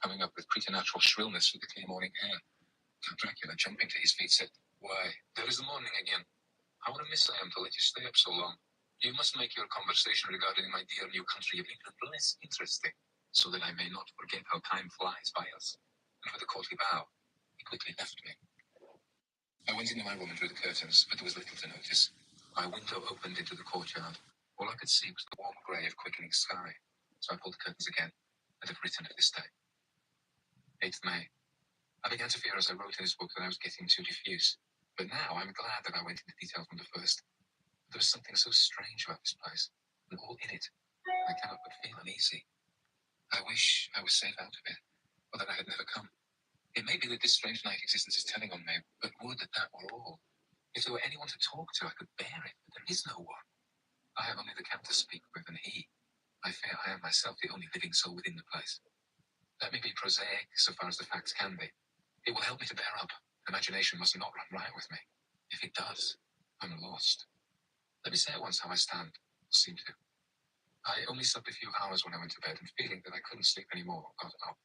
coming up with preternatural shrillness through the clear morning air. Count Dracula, jumping to his feet, said, "Why, there is the morning again. How remiss I am to let you stay up so long. You must make your conversation regarding my dear new country of England less interesting, so that I may not forget how time flies by us." And with a courtly bow, he quickly left me. I went into my room and drew the curtains, but there was little to notice. My window opened into the courtyard. All I could see was the warm grey of quickening sky, so I pulled the curtains again and have written of this day. 8th May. I began to fear as I wrote in this book that I was getting too diffuse, but now I'm glad that I went into detail from the first. There was something so strange about this place, and all in it. I cannot but feel uneasy. I wish I was safe out of it, or that I had never come. It may be that this strange night existence is telling on me, but would that that were all. If there were anyone to talk to, I could bear it, but there is no one. I have only the Count to speak with, and he. I fear I am myself the only living soul within the place. Let me be prosaic so far as the facts can be. It will help me to bear up. Imagination must not run riot with me. If it does, I'm lost. Let me say at once how I stand, or seem to. I only slept a few hours when I went to bed, and feeling that I couldn't sleep any more, got up.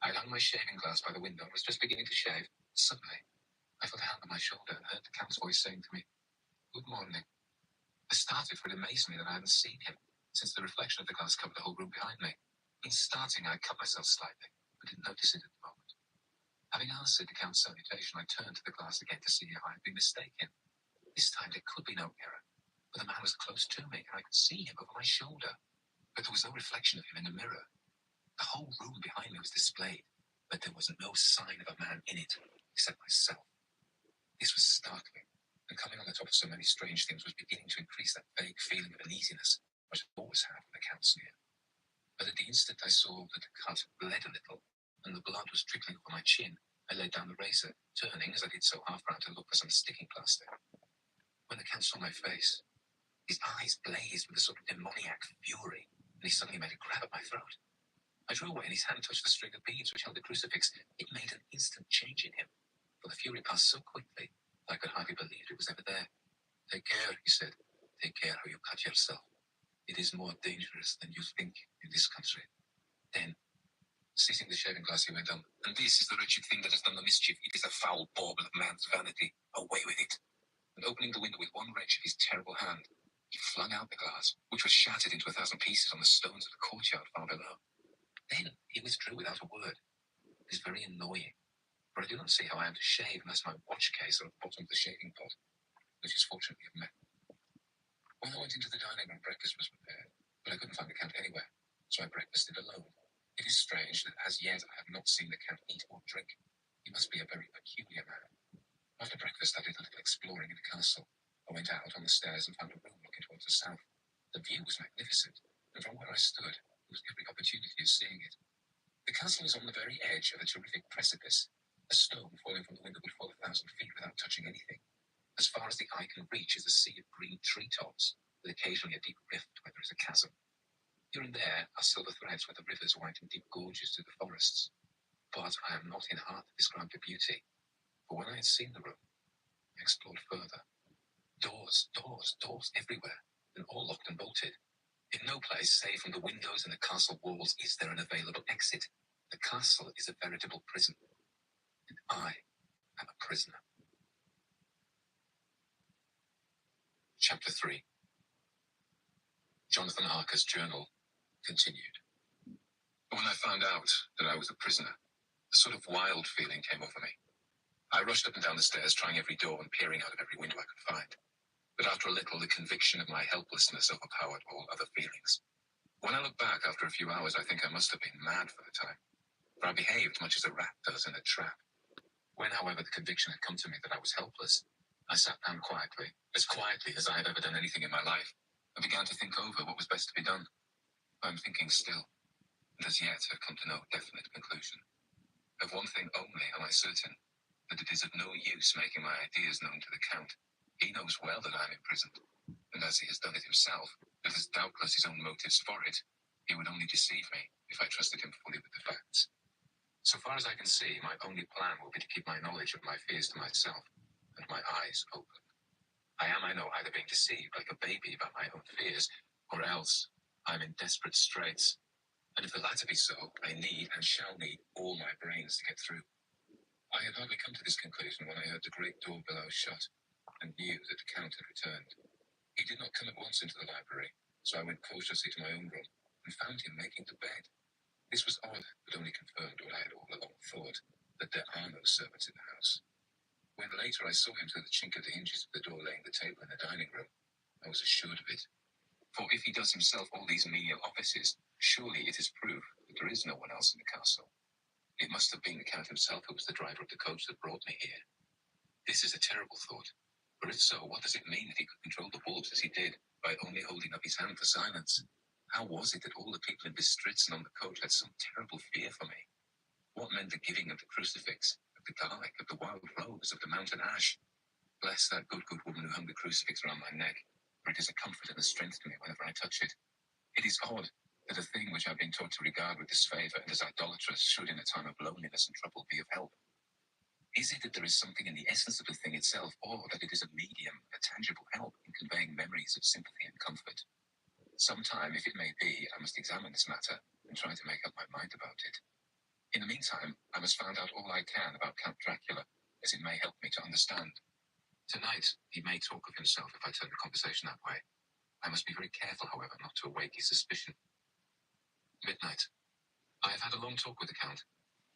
I had hung my shaving glass by the window and was just beginning to shave. Suddenly, I felt a hand on my shoulder and heard the Count's voice saying to me, "Good morning." I started, for it amazed me that I hadn't seen him, since the reflection of the glass covered the whole room behind me. In starting, I cut myself slightly, but didn't notice it at the moment. Having answered the Count's salutation, I turned to the glass again to see if I had been mistaken. This time there could be no error, for the man was close to me, and I could see him over my shoulder. But there was no reflection of him in the mirror. The whole room behind me was displayed, but there was no sign of a man in it, except myself. This was startling, and coming on the top of so many strange things was beginning to increase that vague feeling of uneasiness which I always had when the Count's near. But at the instant I saw that the cut bled a little, and the blood was trickling over my chin, I laid down the razor, turning as I did so half round to look for some sticking plaster. When the Count saw my face, his eyes blazed with a sort of demoniac fury, and he suddenly made a grab at my throat. I drew away, and his hand touched the string of beads which held the crucifix. It made an instant change in him, for the fury passed so quickly that I could hardly believe it was ever there. "Take care," he said. "Take care how you cut yourself. It is more dangerous than you think in this country." Then, seizing the shaving glass, he went on, "And this is the wretched thing that has done the mischief. It is a foul bauble of man's vanity. Away with it." And opening the window with one wrench of his terrible hand, he flung out the glass, which was shattered into 1,000 pieces on the stones of the courtyard far below. Then he withdrew without a word. It is very annoying, for I do not see how I am to shave unless my watch case are at the bottom of the shaving pot, which is fortunately of metal. When I went into the dining room, breakfast was prepared, but I couldn't find the Count anywhere, so I breakfasted alone. It is strange that as yet I have not seen the Count eat or drink. He must be a very peculiar man. After breakfast I did a little exploring in the castle. I went out on the stairs and found a room looking towards the south. The view was magnificent, and from where I stood, there was every opportunity of seeing it. The castle is on the very edge of a terrific precipice. A stone falling from the window would fall 1,000 feet without touching anything. As far as the eye can reach is a sea of green treetops, with occasionally a deep rift where there is a chasm. Here and there are silver threads where the rivers wind in deep gorges through the forests. But I am not in heart to describe the beauty, for when I had seen the room, I explored further. Doors, doors, doors everywhere, and all locked and bolted. In no place, save from the windows and the castle walls, is there an available exit. The castle is a veritable prison, and I am a prisoner. Chapter 3. Jonathan Harker's journal continued. When I found out that I was a prisoner, a sort of wild feeling came over me. I rushed up and down the stairs, trying every door and peering out of every window I could find. But after a little, the conviction of my helplessness overpowered all other feelings. When I look back after a few hours, I think I must have been mad for the time, for I behaved much as a rat does in a trap. When, however, the conviction had come to me that I was helpless, I sat down quietly as I had ever done anything in my life, and began to think over what was best to be done. I am thinking still, and as yet have come to no definite conclusion. Of one thing only am I certain, that it is of no use making my ideas known to the Count. He knows well that I am imprisoned, and as he has done it himself, and has doubtless his own motives for it, he would only deceive me if I trusted him fully with the facts. So far as I can see, my only plan will be to keep my knowledge of my fears to myself, and my eyes open. I am, I know, either being deceived like a baby about my own fears, or else I am in desperate straits, And if the latter be so, I need and shall need all my brains to get through. I had hardly come to this conclusion when I heard the great door below shut, and knew that the Count had returned. He did not come at once into the library, so I went cautiously to my own room, and found him making the bed. This was odd, but only confirmed what I had all along thought, that there are no servants in the house. When later I saw him through the chink of the hinges of the door laying the table in the dining room, I was assured of it. For if he does himself all these menial offices, surely it is proof that there is no one else in the castle. It must have been the Count himself who was the driver of the coach that brought me here. This is a terrible thought, for if so, what does it mean that he could control the wolves as he did, by only holding up his hand for silence? How was it that all the people in Bistritz and on the coach had some terrible fear for me? What meant the giving of the crucifix, of the garlic, of the wild rose, of the mountain ash? Bless that good woman who hung the crucifix around my neck, for it is a comfort and a strength to me whenever I touch it. It is odd that a thing which I've been taught to regard with disfavour and as idolatrous should in a time of loneliness and trouble be of help. Is it that there is something in the essence of the thing itself, or that it is a medium, a tangible help in conveying memories of sympathy and comfort? Sometime, if it may be, I must examine this matter and try to make up my mind about it. In the meantime, I must find out all I can about Count Dracula, as it may help me to understand. Tonight, he may talk of himself if I turn the conversation that way. I must be very careful, however, not to awake his suspicion. Midnight. I have had a long talk with the Count.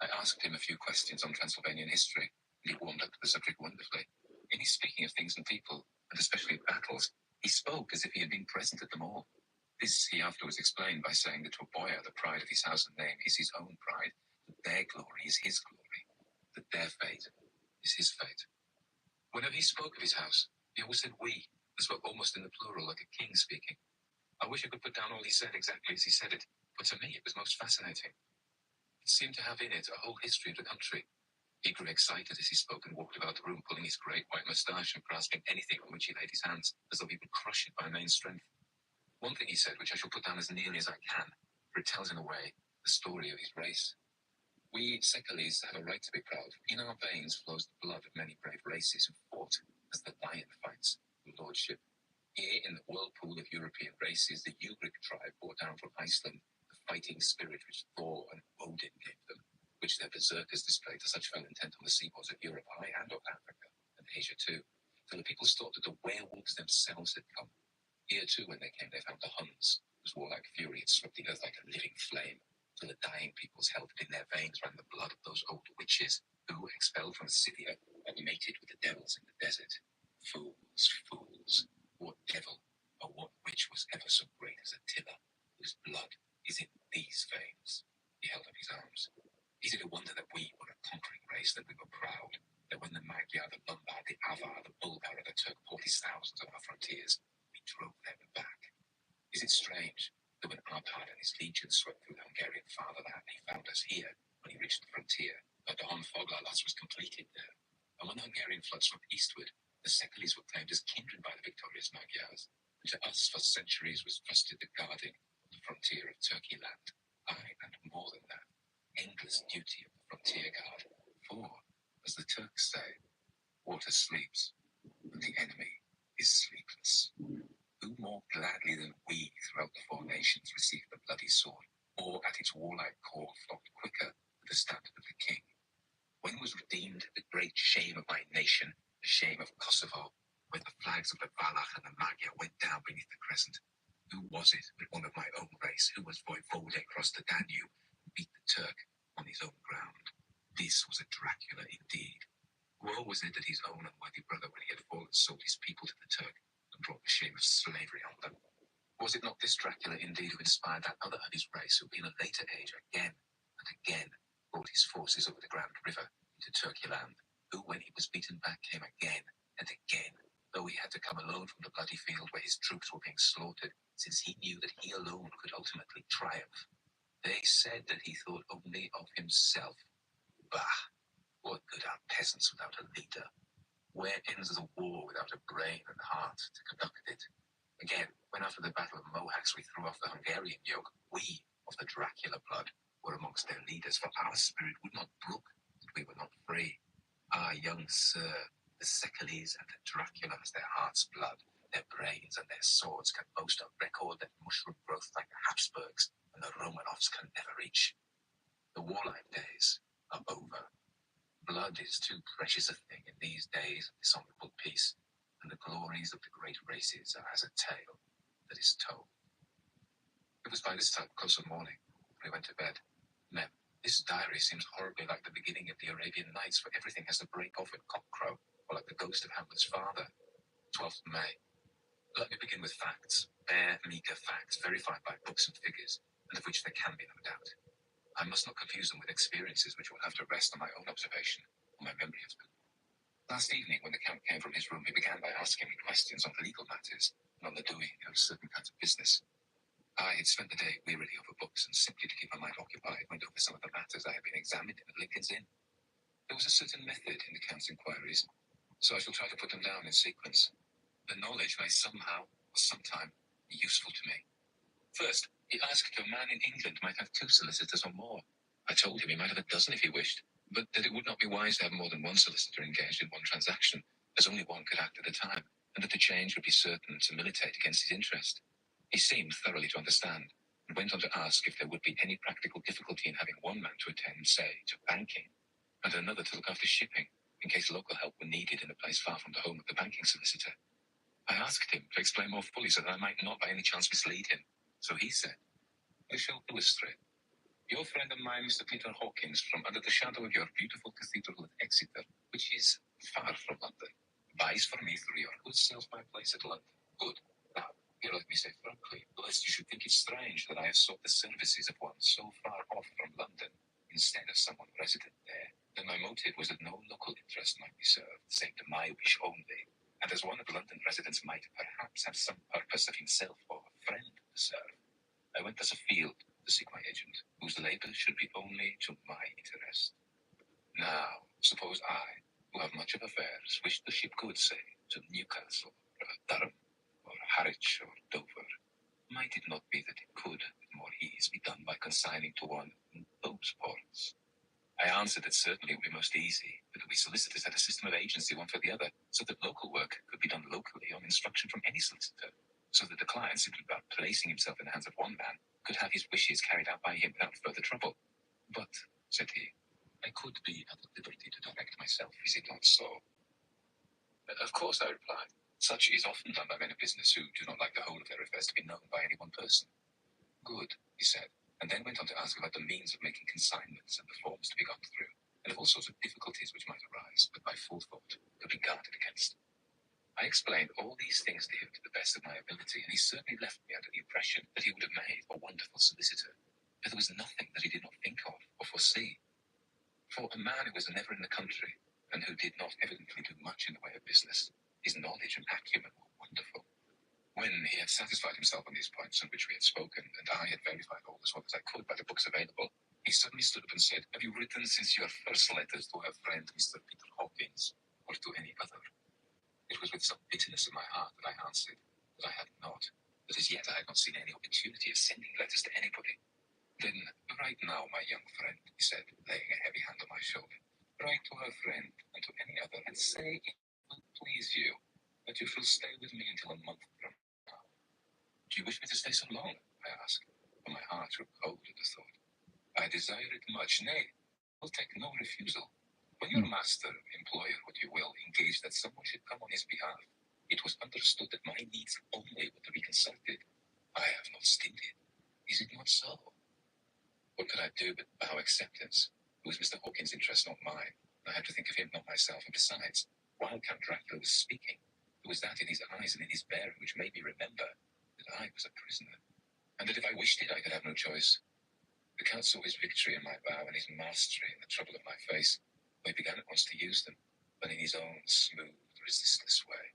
I asked him a few questions on Transylvanian history, and he warmed up to the subject wonderfully. In his speaking of things and people, and especially of battles, he spoke as if he had been present at them all. This he afterwards explained by saying that to a boyar the pride of his house and name is his own pride, that their glory is his glory, that their fate is his fate. Whenever he spoke of his house, he always said we, and spoke almost in the plural, like a king speaking. I wish I could put down all he said exactly as he said it, but to me it was most fascinating. It seemed to have in it a whole history of the country. He grew excited as he spoke and walked about the room, pulling his great white moustache and grasping anything on which he laid his hands, as though he would crush it by main strength. One thing he said, which I shall put down as nearly as I can, for it tells in a way the story of his race. We Sekeles have a right to be proud. In our veins flows the blood of many brave races who fought as the lion fights for lordship. Here in the whirlpool of European races, the Ugric tribe brought down from Iceland the fighting spirit which Thor and Odin gave them, which their berserkers displayed to such fell intent on the seaboards of Europe, aye, and of Africa, and Asia too, till the peoples thought that the werewolves themselves had come. Here too, when they came, they found the Huns, whose warlike fury had swept the earth like a living flame, till the dying peoples held in their veins ran the blood of those old witches, who, expelled from Scythia, had mated with the devils in the desert. Fools, fools! What devil or what witch was ever so great as Attila, whose blood is in these veins? He held up his arms. Is it a wonder that we were a conquering race, that we were proud, that when the Magyar, the Lombard, the Avar, the Bulgar, and the Turk poured his thousands on our frontiers, we drove them back? Is it strange that when Arpad and his legions swept through the Hungarian fatherland, he found us here when he reached the frontier, that the Honfoglalas was completed there? And when the Hungarian flood swept eastward, the Sekeles were claimed as kindred by the victorious Magyars, and to us for centuries was trusted the guarding of the frontier of Turkey land. Aye, and more than that, endless duty of the frontier guard. For, as the Turks say, water sleeps, and the enemy is sleepless. Who more gladly than we throughout the four nations received the bloody sword, or at its warlike call flocked quicker with the standard of the king? When was redeemed the great shame of my nation, the shame of Kosovo, when the flags of the Valach and the Magyar went down beneath the crescent? Who was it but one of my own race, who was voivode across the Danube, and beat the Turk on his own ground? This was a Dracula indeed. Woe was it that his own unworthy brother, when he had fallen, sold his people to the Turk, and brought the shame of slavery on them. Was it not this Dracula indeed who inspired that other of his race, who in a later age again and again brought his forces over the Grand River into Turkey land, who, when he was beaten back, came again and again, though he had to come alone from the bloody field where his troops were being slaughtered, since he knew that he alone could ultimately triumph? They said that he thought only of himself. Bah! What good are peasants without a leader? Where ends the war without a brain and heart to conduct it? Again, when after the Battle of Mohacs we threw off the Hungarian yoke, we, of the Dracula blood, were amongst their leaders, for our spirit would not brook that we were not free. Ah, young sir, the Sekeles and the Dracula, as their heart's blood, their brains and their swords, can boast a record that mushroom growth like the Habsburgs, and the Romanovs can never reach. The warlike days are over. Blood is too precious a thing in these days of dishonorable peace, and the glories of the great races are as a tale that is told. It was by this time close of morning when we went to bed. Mem, this diary seems horribly like the beginning of the Arabian Nights, where everything has to break off at cockcrow, or like the ghost of Hamlet's father. 12th May. Let me begin with facts, bare, meagre facts, verified by books and figures, and of which there can be no doubt. I must not confuse them with experiences which will have to rest on my own observation, or my memory of them. Last evening, when the Count came from his room, he began by asking me questions on legal matters and on the doing of certain kinds of business. I had spent the day wearily over books, and simply to keep my mind occupied, went over some of the matters I had been examining at Lincoln's Inn. There was a certain method in the Count's inquiries, so I shall try to put them down in sequence. The knowledge may somehow, or sometime, be useful to me. First, he asked if a man in England might have 2 solicitors or more. I told him he might have a dozen if he wished, but that it would not be wise to have more than one solicitor engaged in one transaction, as only one could act at a time, and that the change would be certain to militate against his interest. He seemed thoroughly to understand, and went on to ask if there would be any practical difficulty in having one man to attend, say, to banking, and another to look after shipping, in case local help were needed in a place far from the home of the banking solicitor. I asked him to explain more fully so that I might not by any chance mislead him. So he said, I shall illustrate. Your friend of mine, Mr. Peter Hawkins, from under the shadow of your beautiful cathedral at Exeter, which is far from London, buys for me through your good self my place at London. Good. Now, here let me say frankly, lest you should think it strange that I have sought the services of one so far off from London, instead of someone resident there, then my motive was that no local interest might be served, save to my wish only, and as one of London residents might perhaps have some purpose of himself or a friend to serve, I went thus afield to seek my agent, whose labour should be only to my interest. Now, suppose I, who have much of affairs, wish to ship goods, say, to Newcastle, or Durham, or Harwich, or Dover, might it not be that it could, with more ease, be done by consigning to one in those ports? I answered that certainly it would be most easy, but that we solicitors had a system of agency one for the other, so that local work could be done locally on instruction from any solicitor, so that the client, simply by placing himself in the hands of one man, could have his wishes carried out by him without further trouble. But, said he, I could be at liberty to direct myself, is it not so? Of course, I replied. Such is often done by men of business who do not like the whole of their affairs to be known by any one person. Good, he said, and then went on to ask about the means of making consignments and the forms to be gone through, and of all sorts of difficulties which might arise, but by full thought could be guarded against. I explained all these things to him to the best of my ability, and he certainly left me under the impression that he would have made a wonderful solicitor, but there was nothing that he did not think of or foresee. For a man who was never in the country, and who did not evidently do much in the way of business, his knowledge and acumen were wonderful. When he had satisfied himself on these points on which we had spoken, and I had verified all as well as I could by the books available, he suddenly stood up and said, Have you written since your first letters to our friend Mr. Peter Hawkins, or to any other? It was with some bitterness in my heart that I answered that I had not, that as yet I had not seen any opportunity of sending letters to anybody. Then, write now, my young friend, he said, laying a heavy hand on my shoulder. Write to our friend and to any other, and say it will please you that you shall stay with me until a month from now. Do you wish me to stay so long? I asked, for my heart grew cold at the thought. I desire it much, nay, I will take no refusal. When your master, employer, what you will, engaged that someone should come on his behalf, it was understood that my needs only were to be consulted. I have not stinted. Is it not so? What could I do but bow acceptance? It was Mr. Hawkins' interest, not mine. I had to think of him, not myself, and besides, while Count Dracula was speaking, there was that in his eyes and in his bearing which made me remember that I was a prisoner, and that if I wished it, I could have no choice. The Count saw his victory in my bow and his mastery in the trouble of my face, so he began at once to use them, but in his own smooth, resistless way.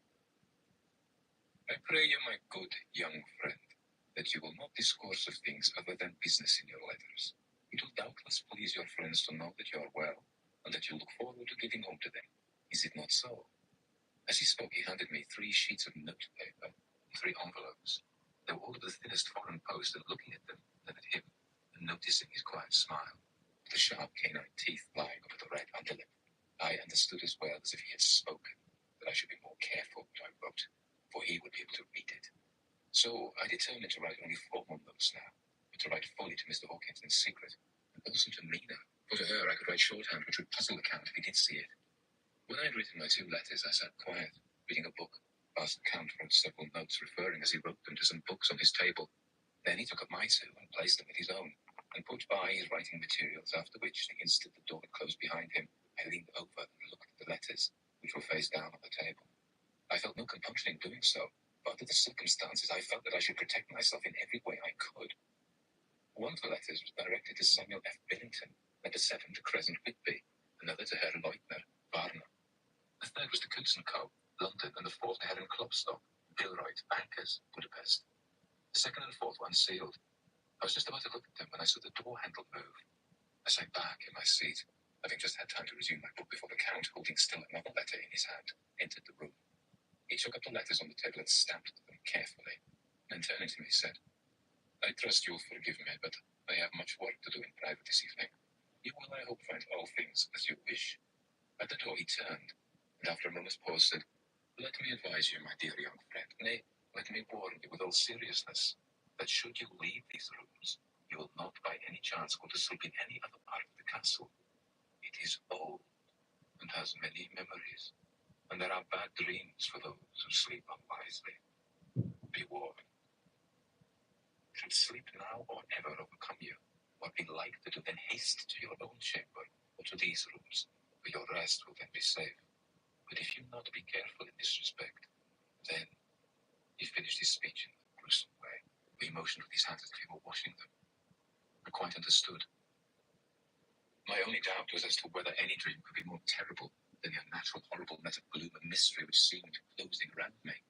I pray you, my good young friend, that you will not discourse of things other than business in your letters. It will doubtless please your friends to know that you are well, and that you look forward to getting home to them. Is it not so? As he spoke, he handed me 3 sheets of notepaper and 3 envelopes. They were all of the thinnest foreign post, and looking at them, then at him, and noticing his quiet smile, with the sharp canine teeth lying over the red underlip, I understood as well as if he had spoken that I should be more careful what I wrote, for he would be able to read it. So I determined to write only formal notes now, but to write fully to Mr. Hawkins in secret, and also to Mina, for to her I could write shorthand which would puzzle the Count if he did see it. When I had written my 2 letters, I sat quiet, reading a book, whilst the Count wrote several notes referring as he wrote them to some books on his table. Then he took up my 2 and placed them with his own, and put by his writing materials, after which, the instant the door had closed behind him, I leaned over and looked at the letters, which were face down on the table. I felt no compunction in doing so, but under the circumstances I felt that I should protect myself in every way I could. One of the letters was directed to Samuel F. Billington, number 7 to Crescent Whitby, another to Herr Leutner, Varna. The third was to Coots & Co., London, and the fourth to Herren Klopstock, Bilroyd, Bankers, Budapest. The second and fourth were unsealed. I was just about to look at them when I saw the door handle move. I sank back in my seat, having just had time to resume my book before the Count, holding still another letter in his hand, entered the room. He took up the letters on the table and stamped them carefully. Then turning to me, said, "I trust you will forgive me, but I have much work to do in private this evening. You will, I hope, find all things as you wish." At the door he turned, and after a moment's pause said, "Let me advise you, my dear young friend, nay, let me warn you with all seriousness, that should you leave these rooms, you will not by any chance go to sleep in any other part of the castle. It is old, and has many memories, and there are bad dreams for those who sleep unwisely. Be warned. Should sleep now or ever overcome you, what be like to do, then haste to your own chamber, or to these rooms, for your rest will then be safe. But if you not be careful in this respect, then..." He finished his speech in a gruesome way. He motioned with his hands as if he were washing them. I quite understood. My only doubt was as to whether any dream could be more terrible than the unnatural, horrible net of gloom and mystery which seemed closing around me.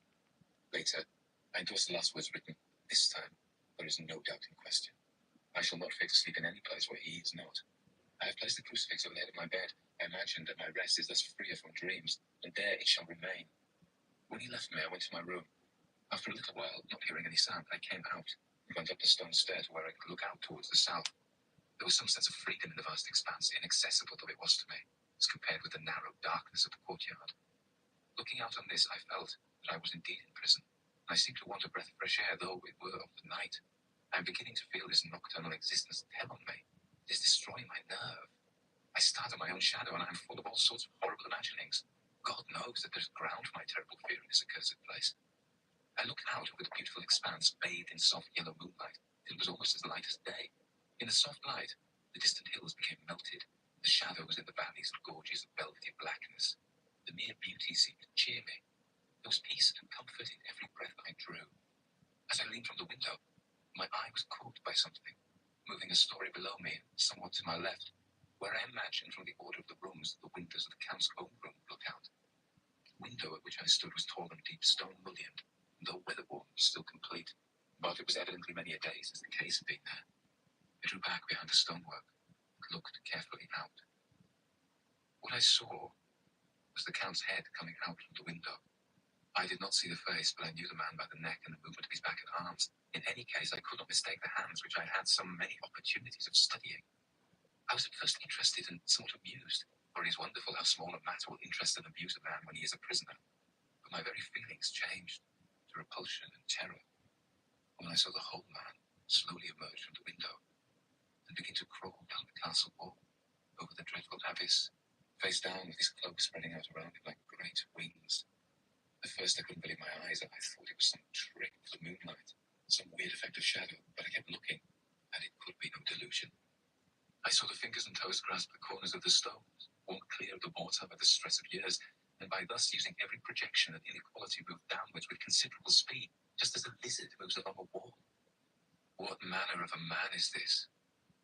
Later, I endorsed the last words written. "This time, there is no doubt in question. I shall not fail to sleep in any place where he is not. I have placed the crucifix over the head of my bed. I imagine that my rest is thus freer from dreams, and there it shall remain." When he left me, I went to my room. After a little while, not hearing any sound, I came out and went up the stone stairs where I could look out towards the south. There was some sense of freedom in the vast expanse, inaccessible though it was to me, as compared with the narrow darkness of the courtyard. Looking out on this, I felt that I was indeed in prison, and I seemed to want a breath of fresh air, though it were of the night. I am beginning to feel this nocturnal existence tell on me. It is destroying my nerve. I start at my own shadow, and I am full of all sorts of horrible imaginings. God knows that there is ground for my terrible fear in this accursed place. I looked out over the beautiful expanse, bathed in soft yellow moonlight. It was almost as light as day. In the soft light, the distant hills became melted, the shadows in the valleys and gorges of velvety blackness. The mere beauty seemed to cheer me. There was peace and comfort in every breath I drew. As I leaned from the window, my eye was caught by something, moving a story below me and somewhat to my left, where I imagined from the order of the rooms that the windows of the Count's own room would look out. The window at which I stood was tall and deep, stone mullioned, and though weather-worn, was still complete, but it was evidently many a day since the case had been there. I drew back behind the stonework and looked carefully out. What I saw was the Count's head coming out from the window. I did not see the face, but I knew the man by the neck and the movement of his back and arms. In any case, I could not mistake the hands which I had had so many opportunities of studying. I was at first interested and somewhat amused, for it is wonderful how small a matter will interest and amuse a man when he is a prisoner. But my very feelings changed to repulsion and terror when I saw the whole man slowly emerge from the window and begin to crawl down the castle wall over the dreadful abyss, face down with his cloak spreading out around him like great wings. At first I couldn't believe my eyes, and I thought it was some trick of the moonlight, some weird effect of shadow, but I kept looking, and it could be no delusion. I saw the fingers and toes grasp the corners of the stones, worn clear of the mortar by the stress of years, and by thus using every projection and inequality move downwards with considerable speed, just as a lizard moves along a wall. What manner of a man is this?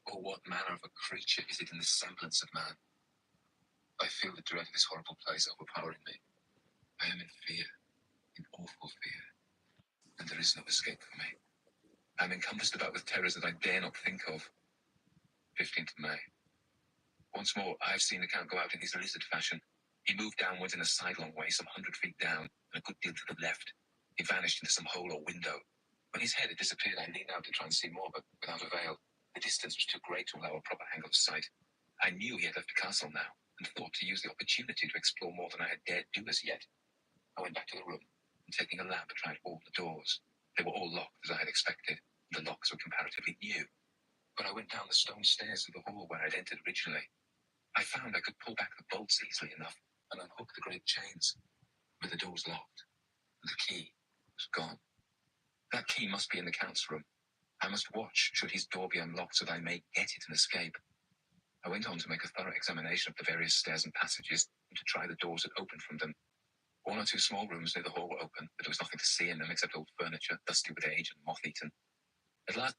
Or what manner of a creature is it in the semblance of man? I feel the dread of this horrible place overpowering me. I am in fear, in awful fear, and there is no escape for me. I am encompassed about with terrors that I dare not think of. 15th May. Once more, I have seen the Count go out in his lizard fashion. He moved downwards in a sidelong way, some 100 feet down, and a good deal to the left. He vanished into some hole or window. When his head had disappeared, I leaned out to try and see more, but without avail. The distance was too great to allow a proper angle of sight. I knew he had left the castle now, and thought to use the opportunity to explore more than I had dared do as yet. I went back to the room, and taking a lamp, tried all the doors. They were all locked, as I had expected. The locks were comparatively new. When I went down the stone stairs to the hall where I'd entered originally, I found I could pull back the bolts easily enough and unhook the great chains. But the door was locked. The key was gone. That key must be in the Count's room. I must watch should his door be unlocked so that I may get it and escape. I went on to make a thorough examination of the various stairs and passages and to try the doors that opened from them. One or two small rooms near the hall were open, but there was nothing to see in them except old furniture, dusty with age and moth-eaten. At last,